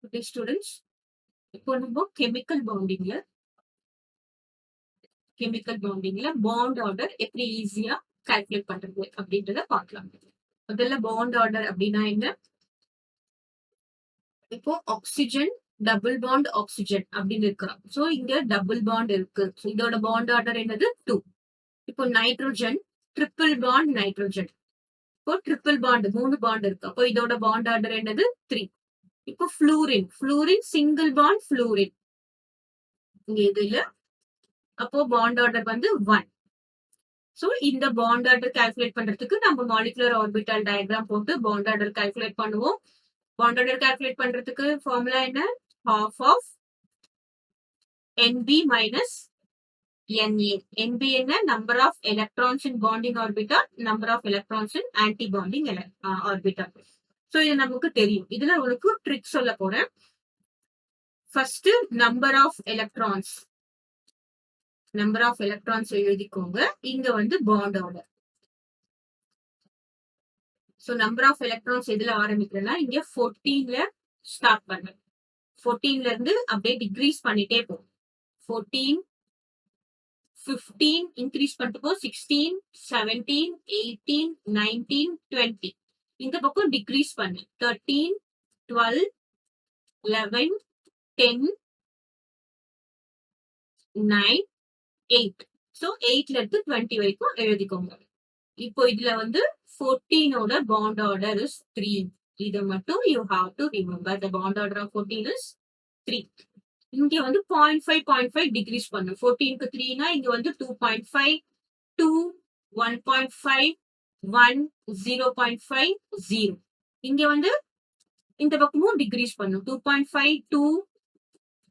Okay students, இப்போ நம்ம chemical பாண்டிங்ல bond order எப்படி ஈஸியா கால்குலேட் பண்றது அப்படின்றத பார்க்கலாம். முதல்ல பாண்ட் ஆர்டர் அப்படின்னா என்ன? இப்போ ஆக்சிஜன் டபுள் பாண்ட் ஆக்சிஜன் அப்படின்னு இருக்கு. சோ இங்க டபுள் பாண்ட் இருக்கு. So, இதோட பாண்ட் ஆர்டர் என்னது 2. இப்போ நைட்ரோஜன் ட்ரிபிள் பாண்ட் நைட்ரோஜன். இப்போ ட்ரிபிள் பாண்ட் 3 பாண்ட் இருக்கு. அப்போ இதோட பாண்ட் ஆர்டர் என்னது 3. இப்போ ஃப்ளூரின் சிங்கிள் பாண்ட் ஃப்ளூரின் இங்க இது இல்ல. அப்போ பாண்ட் ஆர்டர் வந்து 1. சோ இந்த பாண்ட் ஆர்டர் கால்குலேட் பண்றதுக்கு நம்ம மாலிகுலர் ஆர்பிட்டல் டயக்ராம் போட்டு பாண்ட் ஆர்டர் கால்குலேட் பண்ணுவோம். பாண்ட் ஆர்டர் கால்குலேட் பண்றதுக்கு ஃபார்முலா என்ன? half of Nb minus Na. Nb என்ன? Number of electrons in bonding orbital, number of electrons in anti bonding orbital. So இது நமக்கு தெரியும். இதுல உங்களுக்கு ட்ரிக் சொல்ல போறேன். ஃபர்ஸ்ட் நம்பர் ஆஃப் எலக்ட்ரான்ஸ் எழுதிக்கோங்க. இங்க வந்து bond order. So number of electrons எதுல ஆரம்பிக்கிறேன்னா இங்க 14ல ஸ்டார்ட் பண்ணேன். 14ல இருந்து அப்படியே டிக்ரீஸ் பண்ணிட்டே போகும். 14, 15 இன்க்ரீஸ் பண்ணிட்டு போ, 16, 17, 18, 19, 20. இந்த பக்கம் டிக்ரீஸ் பண்ணு. 13, 12, 11, 10, 9, 8. சோ 8ல இருந்து 20 வரைக்கும் எழுதிக்கோங்க. இப்போ இதுல வந்து 14ஓட பாண்ட் ஆர்டர் இஸ் 3. இது மட்டும் you have to remember. The bond order of 14 is 3. இங்க வந்து 0.5 டிக்ரீஸ் பண்ணும். 14க்கு 3னா இங்க வந்து 2.5, 2, 1.5, 1, 0.5, 0. இங்க வந்து இந்த பக்கமும் டிக்ரீஸ் பண்ணும். 2.5, 2,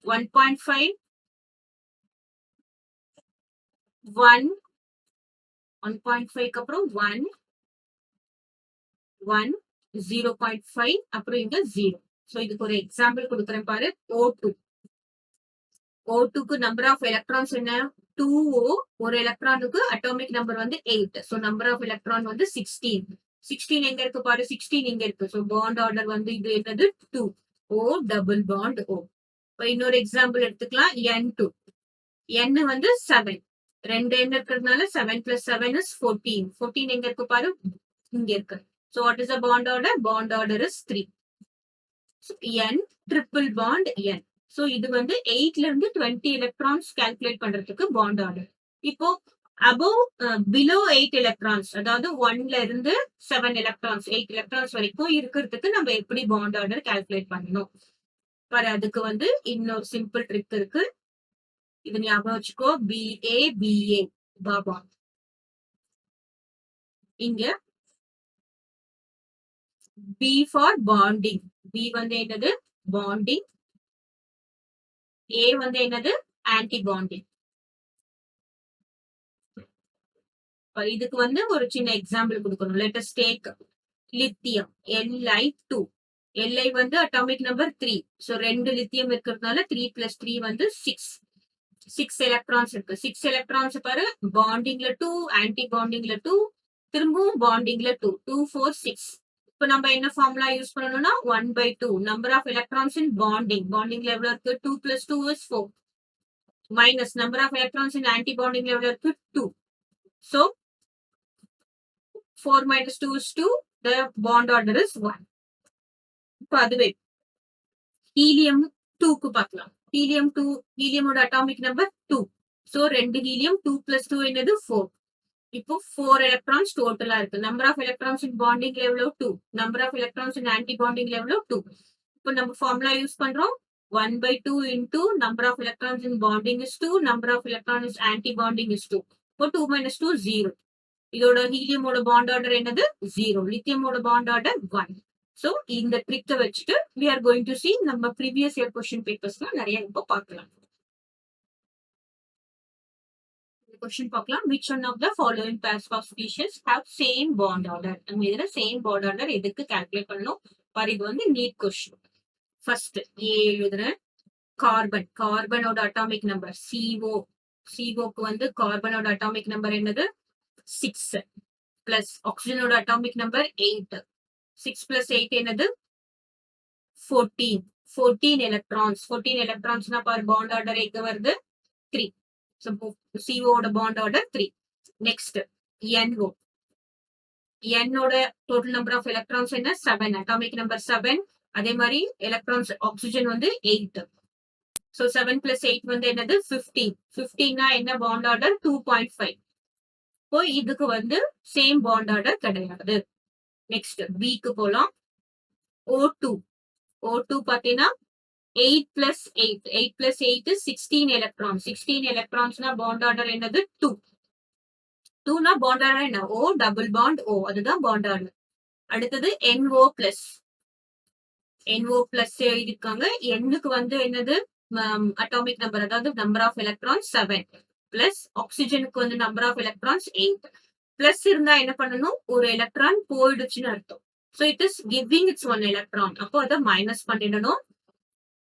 1.5, 1, 1.5க்கு அப்புறம் 1, 1, 0.5, அப்புறம் இங்க 0. சோ இதுக்கு ஒரு எக்ஸாம்பிள் கொடுக்குறேன் பாரு. O2க்கு நம்பர் ஆஃப் எலக்ட்ரான்ஸ் என்ன? 2O. ஒரு எலக்ட்ரானுக்கு அட்டாமிக் நம்பர் வந்து 8. சோ நம்பர் ஆஃப் எலக்ட்ரான் வந்து 16. 16 எங்க இருக்கு பாரு, 16 இங்க இருக்கு. சோ பாண்ட் ஆர்டர் வந்து இது என்னது 2. O double bond O. இப்போ இன்னொரு எக்ஸாம்பிள் எடுத்துக்கலாம். N2. N வந்து 7. 2 N இருக்கிறதுனால 7 plus 7 is 14. 14 எங்க இருக்கு பாரு, இங்க இருக்கு. So what is the bond order? Bond order is 3. So N triple bond N. So இது வந்து 8ல இருந்து 20 எலக்ட்ரான்ஸ் கால்குலேட் பண்றதுக்கு பாண்ட் ஆர்டர். இப்போ அபவ் பிலோ 8 எலக்ட்ரான்ஸ், அதாவது 1ல இருந்து 7 எலக்ட்ரான்ஸ் 8 எலக்ட்ரான்ஸ் வரைக்கும் இருக்கிறதுக்கு நம்ம எப்படி பாண்ட் ஆர்டர் கால்குலேட் பண்ணணும் பாரு. அதுக்கு வந்து இன்னொரு சிம்பிள் ட்ரிக் இருக்கு. இது ஞாபகம் வச்சுக்கோ. BA பாபா. இங்க B ஃபார் பாண்டிங். B வந்து என்னது? பாண்டிங். A வந்து என்னது? Anti bonding. இதுக்கு வந்து ஒரு சின்ன எக்ஸாம்பிள் கொடுக்கணும். Let us take lithium Li2. Li வந்து அட்டாமிக் நம்பர் 3. சோ 2 லித்தியம் இருக்கிறதுனால 3 plus 3 வந்து 6. 6 எலக்ட்ரான்ஸ் இருக்கு. 6 எலக்ட்ரான்ஸ் பாரு. பாண்டிங்ல 2, ஆன்டி பாண்டிங்ல 2, திரும்பவும் பாண்டிங்ல 2. 2, 4, 6. இப்போ நம்ம என்ன ஃபார்முலா யூஸ் பண்ணணும்னா 1/2. நம்பர் ஆஃப் எலக்ட்ரான்ஸ் இன் பாண்டிங்ல எவ்வளவு இருக்கு? 2 plus 2 is 4. Minus number of electrons in anti பாண்டிங்ல எவ்வளவு இருக்கு? 2. So 4 minus 2 is 2. The bond order is 1. இப்போ அதுவே ஹீலியம் 2க்கு பார்க்கலாம். ஹீலியமோட atomic number 2. So 2 helium, 2 plus 2 என்னது 4. இப்போ 4 எலக்ட்ரான்ஸ் டோட்டலா இருக்கு. நம்பர் ஆஃப் எலக்ட்ரான்ஸ் இன் பாண்டிங்ல எவ்வளவு? 2. Number of electrons in anti பாண்டிங்ல எவ்வளவு? 2. இப்போ நம்ம ஃபார்முலா யூஸ் பண்றோம். 1/2 into number of electrons in bonding is 2, number of electrons in anti bonding is 2. இப்போ 2 minus 2 0. இதோட ஹீலியமோட பாண்ட் ஆர்டர் என்னது? 0. லித்தியமோட பாண்ட் ஆர்டர் 1. சோ இந்த ட்ரிக்க வச்சுட்டு we are going to see நம்ம previous year question papers-ல நிறைய இப்போ பார்க்கலாம். கொஸ்டின் பார்க்கலாம். which one of the following pairs of species have same bond order? நம்ம இதுல சேம் பாண்ட் ஆர்டர் எதுக்கு கால்குலேட் பண்ணணும் பாரு. இது வந்து நீட் கொஸ்டின். ஃபர்ஸ்ட் ஏ எழுதுறேன். கார்பனோட அட்டாமிக் நம்பர் CO.CO-க்கு வந்து கார்பனோட அட்டாமிக் நம்பர் என்னது? 6 பிளஸ் ஆக்சிஜனோட அட்டாமிக் நம்பர் 8. 6 plus 8 என்னது? 14. 14 electrons. 14 electrons na par bond order எங்க வருது 3. So CO ஓட bond order 3. Next NO. N ஓட total number of electrons என்ன 7. Atomic number 7. அதே மாதிரி electrons oxygen வந்து 8. So 7 plus 8 வந்து என்னது 15. 15 na என்ன bond order 2.5. இப்போ இதுக்கு வந்து சேம் bond order கிடையாது. நெக்ஸ்ட் B க்கு போலாம். O2. O2 பாத்தீங்கன்னா 8 plus 8. 8 plus 8 is 16 electrons. 16 electrons na bond order என்னது 2. 2 na bond order என்ன O double bond O. அதுதான் bond order. அடுத்தது NO plus. NO plus இருக்காங்க. N-க்கு வந்து என்னது அட்டாமிக் நம்பர், அதாவது நம்பர் ஆஃப் எலக்ட்ரான்ஸ் 7 பிளஸ் ஆக்சிஜனுக்கு வந்து நம்பர் ஆஃப் எலக்ட்ரான்ஸ் 8. பிளஸ் இருந்தா என்ன பண்ணணும், ஒரு எலக்ட்ரான் போயிடுச்சுன்னு அர்த்தம். So it is giving it's one electron. அப்போ அதை மைனஸ் பண்ணிடணும்.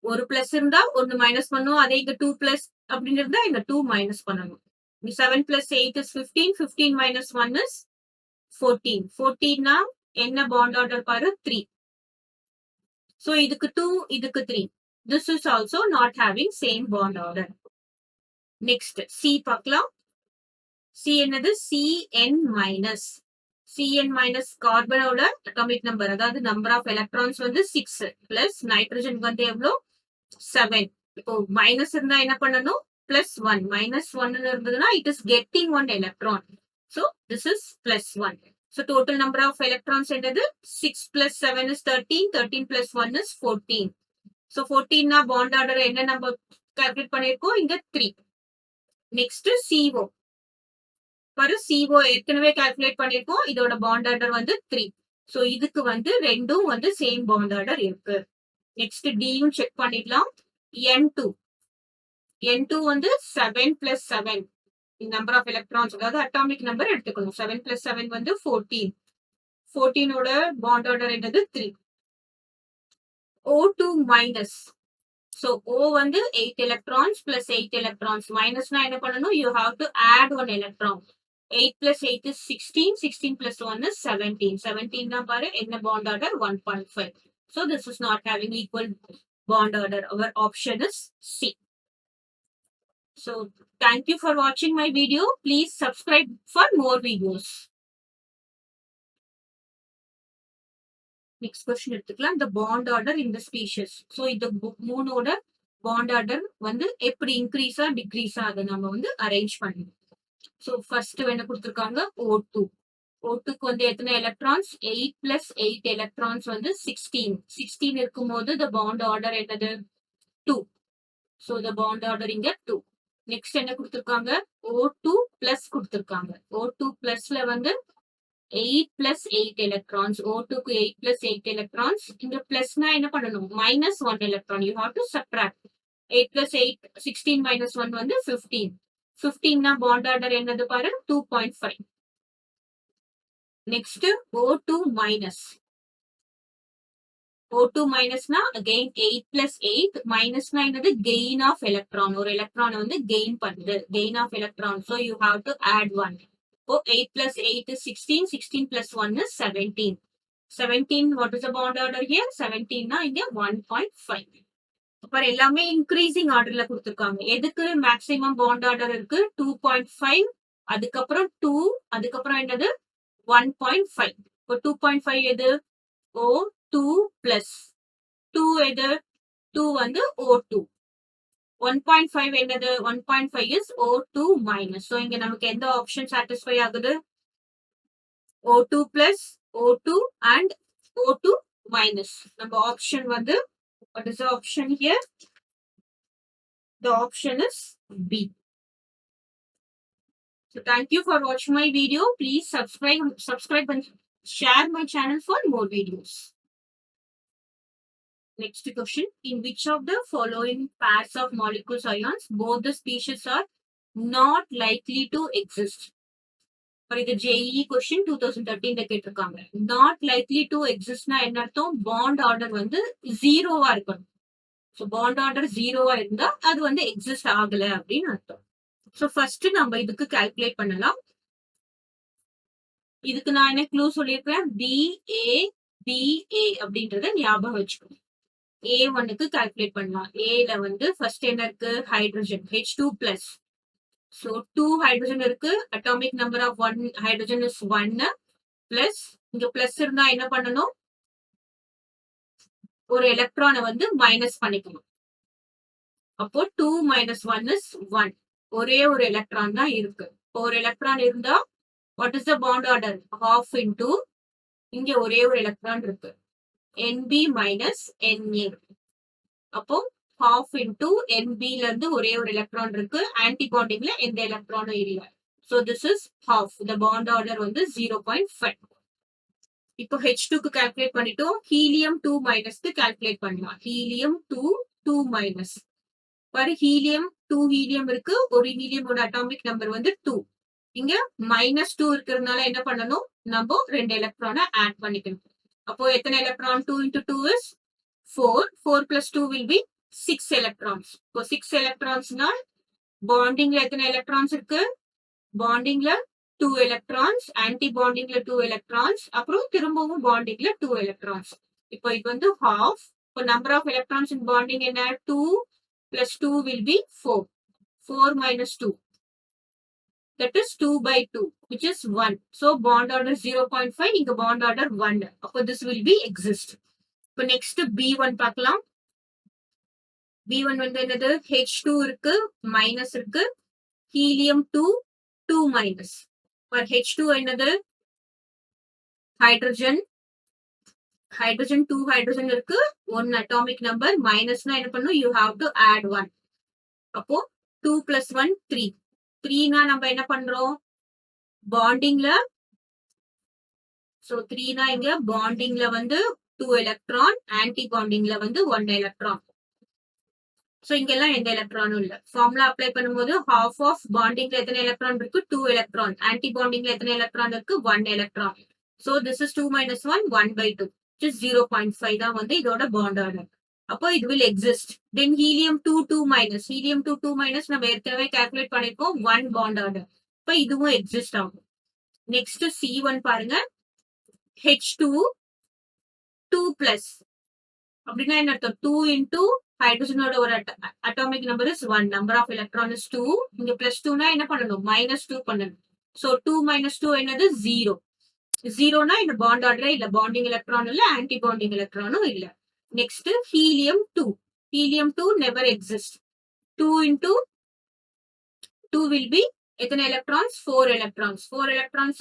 ஒரு பிளஸ் இருந்தா ஒன்னு மைனஸ் பண்ணும். அதே இங்க 2 பிளஸ் அப்படின்னு இருந்தா இங்க 2 மைனஸ் பண்ணணும். 7 plus 8 is 15. 15 minus 1 is 14. 14 na என்ன bond order பாரு 3. So இதுக்கு 2, இதுக்கு 3. This is also not having same bond order. Next C பார்க்கலாம். C என்னது Cn minus. Cn minus கார்பனோட atomic number, அதாவது number of electrons வந்து 6 plus nitrogen வந்து எவ்வளோ 7. இப்போ மைனஸ் இருந்தா என்ன பண்ணணும், plus 1. minus 1 இருந்ததுன்னா it is getting one electron. So this is plus 1. So total number of electrons என்னது 6 plus 7 is 13. 13 plus 1 is 14. So 14 na bond order என்ன நம்ம கால்குலேட் பண்ணிருக்கோம், இங்க 3. Next CO. பாரு CO ஏற்கனவே கால்குலேட் பண்ணிருக்கோம். இதோட bond order வந்து 3. So இதுக்கு வந்து ரெண்டும் வந்து சேம் bond order இருக்கு. நெக்ஸ்ட் D-யும் செக் பண்ணிடலாம். N2. N2 வந்து 7 plus 7. நம்பர் ஆஃப் எலக்ட்ரான்ஸ், அதாவது அட்டாமிக் நம்பர் எடுத்துக்கணும். 7 plus 7 வந்து 14. 14 ஓட bond order என்னது 3. O2 minus. So O வந்து 8 electrons plus 8 electrons. Minus na என்ன பண்ணணும், you have to add one electron. 8 plus 8 is 16. 16 plus 1 is 17. 17 na பாரு என்ன bond order 1.5. So this is not having equal bond order. Our option is C. So thank you for watching my video. Please subscribe for more videos. Next question எடுத்துக்கலாம். The bond order in the species. So இந்த மூணோட bond order வந்து எப்படி இன்க்ரீஸா டிக்ரீஸா அதை நம்ம வந்து arrange பண்ணணும். So first என்ன கொடுத்திருக்காங்க, O2. O2க்கு வந்து எத்தனை எலக்ட்ரான்ஸ் 8 plus 8 எலக்ட்ரான்ஸ் வந்து 16. 16 இருக்கும்போது the bond order என்னது 2. So the bond order இங்க 2. நெக்ஸ்ட் என்ன கொடுத்திருக்காங்க, O2 plus கொடுத்திருக்காங்க. O2 plusல வந்து 8 plus 8 electrons. O2க்கு 8 plus 8 electrons. இங்க பிளஸ்னா என்ன பண்ணணும், minus 1 electron. You have to subtract. 8 plus 8, 16 minus 1 வந்து 15. 15 na bond order என்னது பாரு 2.5. Next O2 minus. O2 minus na again 8 plus 8. minus na என்னது gain of electron. ஒரு electron வந்து gain பண்ணுது. gain of electron. So you have to add 1. Oh, 8 plus 8 is 16. 16 plus 1 is 17. 17, what is the bond order here? 17 na இங்க 1.5. அப்புறம் எல்லாமே increasing ஆர்டர்ல கொடுத்திருக்காங்க. எதுக்கு மேக்ஸிமம் பாண்ட் ஆர்டர் இருக்கு 2.5, அதுக்கப்புறம் 2, அதுக்கப்புறம் என்னது 1.5. இப்போ 2.5 எது O2 பிளஸ் 2 எது 2 வந்து O2. 1.5 என்னது 1.5 is O2 minus. So இங்க நமக்கு எந்த ஆப்ஷன் சாட்டிஸ்ஃபை ஆகுது, O2 plus O2 and O2 minus. நம்ம ஆப்ஷன் வந்து what is the option here? The option is B. So thank you for watching my video. Please subscribe and share my channel for more videos. Next question. In which of the following pairs of molecules ions both the species are not likely to exist? For the JEE question 2013 கேட்டிருக்காங்க. Not likely to exist na என்ன அர்த்தம், bond order வந்து 0வா இருக்கணும். So bond order 0வா இருந்தா அது வந்து exist ஆகல அப்படின்னு அர்த்தம். So first நம்ம இதுக்கு calculate பண்ணலாம். இதுக்கு நான் என்ன க்ளூ சொல்லியிருக்கேன், BA BA அப்படின்றத ஞாபகம் வச்சுக்கணும். A1க்கு கால்குலேட் பண்ணலாம். Aல வந்து ஃபர்ஸ்ட் என்ன இருக்கு? Hydrogen H2+. So 2 ஹைட்ரஜன் இருக்கு. Atomic number of 1 hydrogen is 1 plus இங்க பிளஸ் இருந்தா என்ன பண்ணணும்? ஒரு எலக்ட்ரானை வந்து மைனஸ் பண்ணிக்கணும். அப்போ 2 minus 1 is 1. ஒரே ஒரு எலக்ட்ரான் தான் இருக்கு. ஒரு எலக்ட்ரான் இருந்தா what is the bond order? Half into இங்க ஒரே ஒரு எலக்ட்ரான் இருக்கு. NB minus NA. அப்போ half into NB ல இருந்து ஒரே ஒரு எலக்ட்ரான் இருக்கு. ஆன்டி பாண்டிங்ல எந்த எலக்ட்ரானும் இல்ல. So this is half. The bond order வந்து 0.5. இப்போ H2 க்கு கால்குலேட் பண்ணிட்டோம். ஹீலியம் 2 மைனஸ்க்கு கால்குலேட் பண்ணலாம். Helium 2 minus. பாரு ஹீலியம் 2 ஹீலியம் இருக்கு. ஒரு ஹீலியமோட அட்டாமிக் நம்பர் வந்து 2. இங்க -2 இருக்கிறதுனால என்ன பண்ணணும்? நம்ம 2 எலக்ட்ரானை ஆட் பண்ணிக்கணும். அப்போ எத்தனை electron? 2 into 2 is 4. 4 plus 2 will be 6 electrons. இப்போ 6 electronsனா பாண்டிங்ல எத்தனை எலக்ட்ரான்ஸ் இருக்கு? பாண்டிங்ல 2 electrons, ஆன்டி பாண்டிங்ல 2 electrons, அப்புறம் திரும்பவும் பாண்டிங்ல 2 electrons. இப்போ இது வந்து half. இப்போ number of electrons in bonding என்ன? 2 plus 2 will be 4. 4 minus 2. That is 2 by 2, which is 1. So bond order 0.5, இங்க bond order 1. அப்போ this will be exist. இப்போ next B1 பார்க்கலாம். B1 வந்து என்னது? H2 இருக்கு, மைனஸ் இருக்கு. Helium 2 minus. For H2 என்னது? ஹைட்ரஜன். ஹைட்ரஜன் 2 ஹைட்ரஜன் இருக்கு. 1 அட்டாமிக் நம்பர். மைனஸ்னா என்ன பண்ணும்? You have to add 1. அப்போ 2 plus 1 3. 3னா நம்ம என்ன பண்றோம்? பாண்டிங்ல சோ 3னா இங்க பாண்டிங்ல வந்து 2 எலக்ட்ரான், ஆன்டி பாண்டிங்ல வந்து 1 எலக்ட்ரான். சோ இங்க எல்லாம் எந்த எலக்ட்ரானும் இல்ல. ஃபார்முலா அப்ளை பண்ணும்போது half ஆஃப் பாண்டிங்ல எத்தனை எலக்ட்ரான் இருக்கு? 2 எலக்ட்ரான். ஆன்டி பாண்டிங்ல எத்தனை எலக்ட்ரான் இருக்கு? 1 electron. So this is 2 minus 1, 1 by 2, which is 0.5 தான் வந்து இதோட பாண்ட் ஆர்டர். அப்போ இது will exist. Then helium 2 minus. Helium 2 minus நம்ம ஏற்கனவே கால்குலேட் பண்ணிருக்கோம். 1 bond order. இப்போ இதுவும் எக்ஸிஸ்ட் ஆகும். நெக்ஸ்ட் C1 பாருங்க. H2 2 plus. அப்படின்னா என்ன அர்த்தம்? 2 into ஹைட்ரஜனோட ஒரு atomic number is 1. Number of electron is 2. இங்க பிளஸ் 2னா என்ன பண்ணணும்? -2 பண்ணணும். சோ 2 minus 2 என்னது? 0. 0னா இந்த பாண்ட் ஆர்டரே இல்ல. பாண்டிங் எலக்ட்ரான் இல்ல, ஆன்டி பாண்டிங் எலக்ட்ரானும் இல்ல. Next helium 2. Helium 2 never exists. 2 into 2 will be எத்தனை electrons? 4 electrons. 4 electrons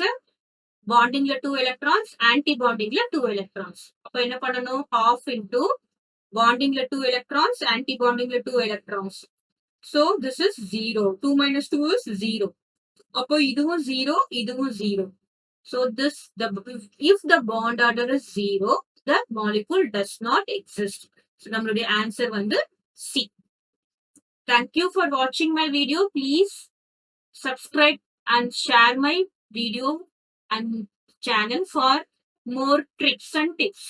பாண்டிங்ல 2 electrons, ஆன்டி பாண்டிங்ல 2 electrons. அப்ப என்ன பண்ணணும்? half into பாண்டிங்ல 2 electrons, ஆன்டி பாண்டிங்ல 2 electrons. So this is 0. 2 minus 2 is 0. அப்போ இதுவும் 0, இதுவும் 0. So this if the bond order is 0, the molecule does not exist. So நம்மளுடைய ஆன்சர் வந்து C. Thank you for watching my video. Please subscribe and share my video and channel for more tricks and tips.